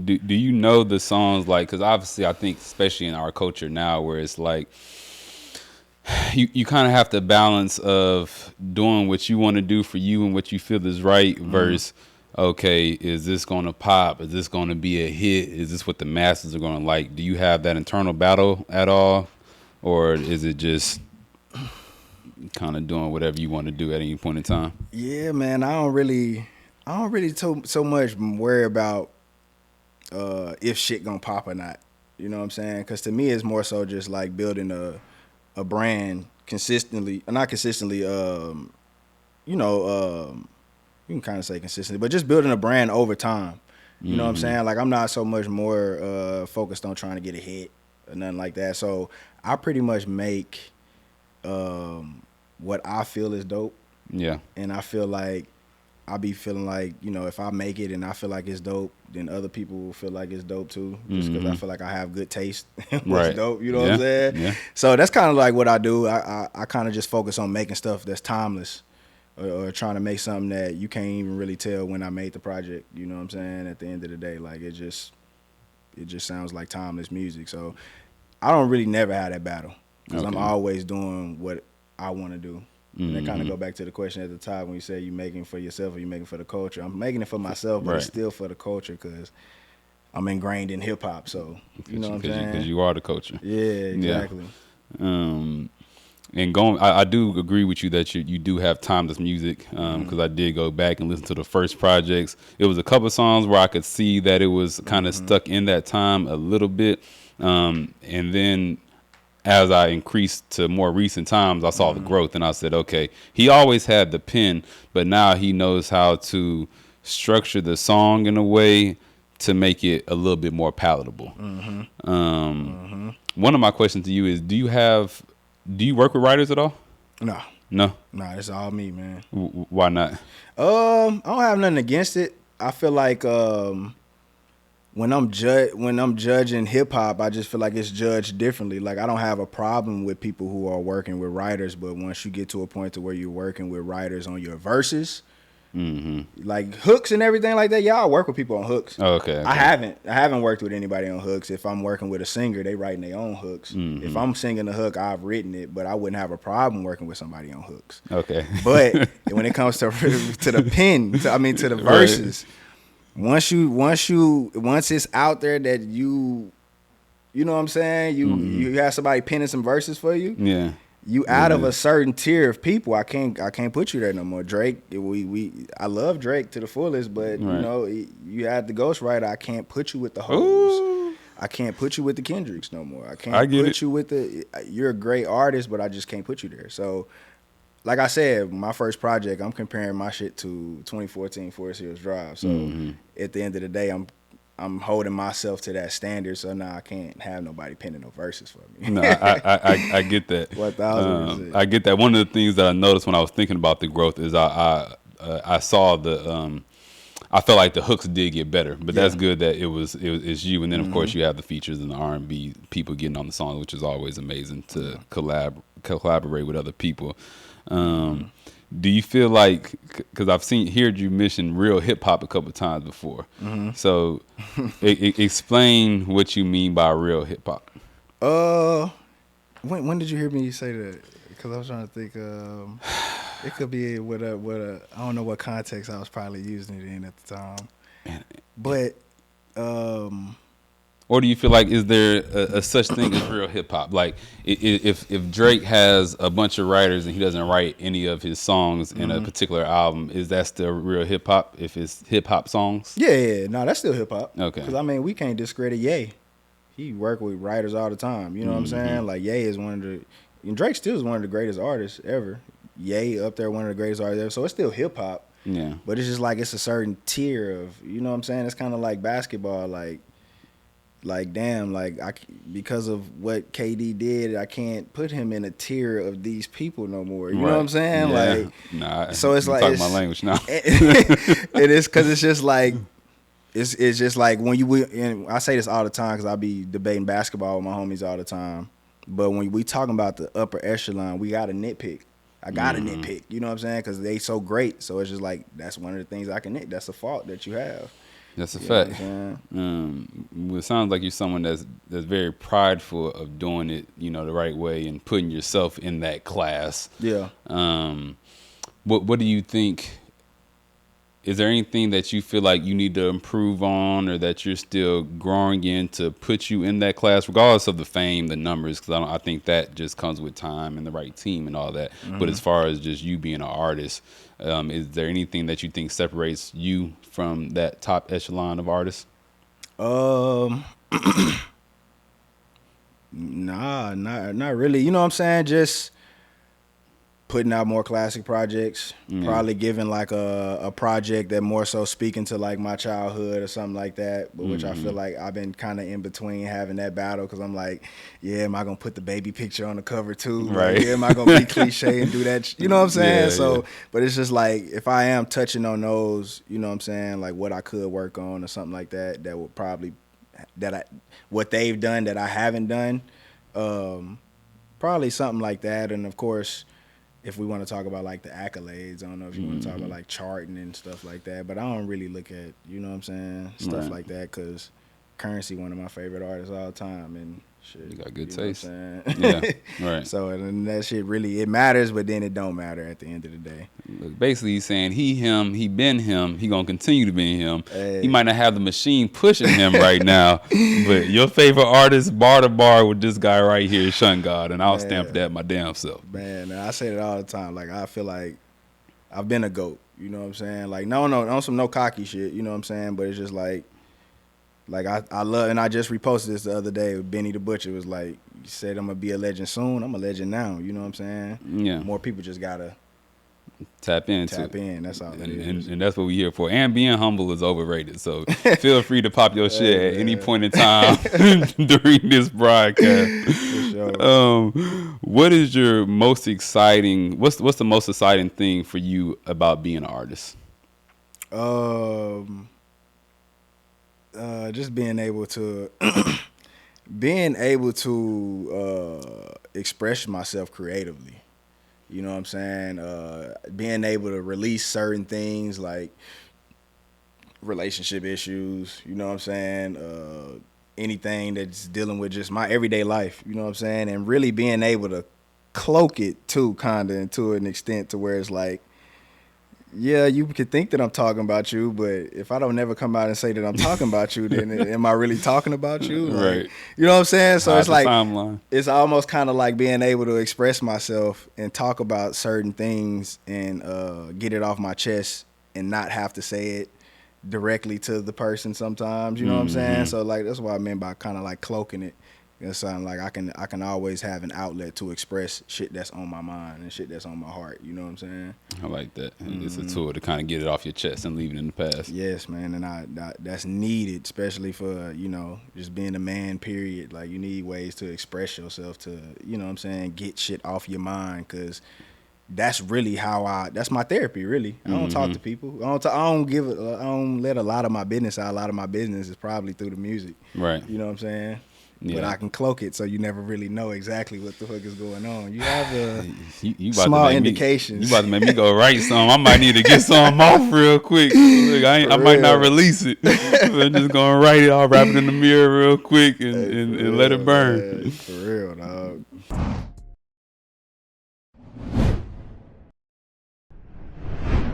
Do you know the songs like? Because obviously, I think especially in our culture now, where it's like you kind of have to balance of doing what you want to do for you and what you feel is right versus okay, is this going to pop? Is this going to be a hit? Is this what the masses are going to like? Do you have that internal battle at all, or is it just kind of doing whatever you want to do at any point in time? Yeah, man. I don't really so much worry about if shit gonna pop or not. You know what I'm saying? Because to me, it's more so just like building a brand consistently, not consistently. You know, you can kind of say consistently, but just building a brand over time. You know what I'm Mm-hmm. saying? Like I'm not so much more focused on trying to get a hit or nothing like that. So I pretty much make what I feel is dope, Yeah. and I feel like I be feeling like, you know, if I make it and I feel like it's dope, then other people will feel like it's dope too. Just because I Mm-hmm. feel like I have good taste in what's Right. dope. You know what I'm Yeah. saying? Yeah. So that's kind of like what I do. I kind of just focus on making stuff that's timeless, or trying to make something that you can't even really tell when I made the project. You know what I'm saying? At the end of the day, like it just sounds like timeless music. So I don't really never have that battle because I'm Okay. always doing what I want to do. And that kind of Mm-hmm. go back to the question at the top when you say you making for yourself or you making for the culture. I'm making it for myself, but it's Right. still for the culture because I'm ingrained in hip hop. So you know what I'm Because saying? you are the culture. Yeah, Yeah. exactly. Um, and going, I do agree with you that you do have timeless music. Because I did go back and listen to the first projects. It was a couple songs where I could see that it was kind of stuck in that time a little bit. And then as I increased to more recent times, I saw the growth, and I said, okay, he always had the pen, but now he knows how to structure the song in a way to make it a little bit more palatable. One of my questions to you is, do you work with writers at all? No, No. no, it's all me, man. Why not? I don't have nothing against it. I feel like when I'm judging hip hop, I just feel like it's judged differently. Like I don't have a problem with people who are working with writers, but once you get to a point to where you're working with writers on your verses, like hooks and everything like that, y'all work with people on hooks. Oh, okay. I Okay. haven't worked with anybody on hooks. If I'm working with a singer, they writing their own hooks. If I'm singing a hook, I've written it, but I wouldn't have a problem working with somebody on hooks. Okay. But when it comes to to the pen, to the Right. verses, once it's out there that you know what I'm saying, you have somebody penning some verses for you, Yeah. you out of a certain tier of people. I can't put you there no more. Drake, I love Drake to the fullest, but you Right. know, you had the ghostwriter. I can't put you with the hoes. Ooh. I can't put you with the Kendricks no more. I I can't get put it. you with the. You're a great artist, but I just can't put you there. So, like I said, my first project, I'm comparing my shit to 2014 Forest Hills Drive. So, at the end of the day, I'm holding myself to that standard. So now I can't have nobody penning no verses for me. No, I get that. 1000%. I get that. One of the things that I noticed when I was thinking about the growth is I saw I felt like the hooks did get better, but that's Yeah. good that it's you, and then of course you have the features and the R&B people getting on the song, which is always amazing to collaborate with other people. Do you feel like, because I've heard you mention real hip hop a couple times before, so explain what you mean by real hip hop? Uh, when did you hear me say that? Because I was trying to think. It could be with a I don't know what context I was probably using it in at the time, but Or do you feel like, is there a such thing as real hip hop? Like if Drake has a bunch of writers and he doesn't write any of his songs in a particular album, is that still real hip hop if it's hip hop songs? yeah, no, that's still hip hop. Okay. Because I mean, we can't discredit Ye. He work with writers all the time. You know what I'm saying? Like Ye is one of the, and Drake still is one of the greatest artists ever. Ye up there, one of the greatest artists ever. So it's still hip hop. Yeah. But it's just like it's a certain tier of, you know what I'm saying? It's kind of like basketball, like damn, like because of what KD did, I can't put him in a tier of these people no more. You know what I'm saying? Yeah. Like, Nah, so it's you're like talking my language now. it is because it's just like it's just like when and I say this all the time because I be debating basketball with my homies all the time. But when we talking about the upper echelon, we got to nitpick. I got to nitpick. You know what I'm saying? Because they so great. So it's just like that's one of the things I can nit. That's a fault that you have. That's a You know what fact. I'm Well, it sounds like you're someone that's very prideful of doing it, the right way and putting yourself in that class. saying? What do you think? Is there anything that you feel like you need to improve on, or that you're still growing in to put you in that class, regardless of the fame, the numbers? Because I think that just comes with time and the right team and all that. But as far as just you being an artist, is there anything that you think separates you from that top echelon of artists? Nah, not really. You know what I'm saying? Just putting out more classic projects. Probably giving like a project that more so speaking to like my childhood or something like that. But which I feel like I've been kind of in between having that battle, because I'm like, yeah, am I gonna put the baby picture on the cover too? Right. Like, yeah, am I gonna be cliche and do that? You know what I'm saying? Yeah, so, yeah. but it's just like, if I am touching on those, you know what I'm saying, like what I could work on or something like that, that would probably what they've done that I haven't done, probably something like that. And of course, if we want to talk about like the accolades, I don't know if you want to talk about like charting and stuff like that, but I don't really look at, you know what I'm saying, stuff like that, because Currency, one of my favorite artists all the time, and shit. You got good know what I'm taste. saying? Yeah, right. So, and that shit really, it matters, but then it don't matter at the end of the day. Look, basically, he's saying him, he been him, he gonna continue to be him. Hey. He might not have the machine pushing him right now, but your favorite artist, bar to bar with this guy right here, Shun Gawd, and I'll stamp that my damn self. Man, I say it all the time. Like, I feel like I've been a GOAT. You know what I'm saying? Like, no, on some no cocky shit. You know what I'm saying? But it's just like I love, and I just reposted this the other day with Benny the Butcher. It was like, you said I'm gonna be a legend soon. I'm a legend now. You know what I'm saying? Yeah. More people just gotta Tap into tap it. in. That's all it is. And that's what we're here for. And being humble is overrated. So feel free to pop your shit at any point in time during this broadcast. For sure. What is your most exciting? What's the most exciting thing for you about being an artist? Just being able to express myself creatively. You know what I'm saying? Being able to release certain things like relationship issues, you know what I'm saying? Anything that's dealing with just my everyday life, you know what I'm saying? And really being able to cloak it too, kind of, to an extent to where it's like, yeah, you could think that I'm talking about you, but if I don't never come out and say that I'm talking about you, then am I really talking about you? Like, Right. You know what I'm saying? So it's like, timeline. it's almost kind of like being able to express myself and talk about certain things and get it off my chest and not have to say it directly to the person sometimes. You know what I'm saying? So like, that's what I meant by kind of like cloaking it. It's something like I can always have an outlet to express shit that's on my mind and shit that's on my heart. You know what I'm saying? I like that. It's a tool to kind of get it off your chest and leave it in the past. Yes, man, and I that's needed, especially for, just being a man, period. Like, you need ways to express yourself, to, you know what I'm saying, get shit off your mind, because that's really that's my therapy, really. I don't talk to people. I don't let a lot of my business out. A lot of my business is probably through the music. Right. You know what I'm saying? Yeah. But I can cloak it so you never really know exactly what the fuck is going on. You have You about small to make indications. You about to make me go write some. I might need to get some off real quick. Look, I might not release it. I'm just gonna write it. I'll wrap it in the mirror real quick and let it burn. Man, for real, dog.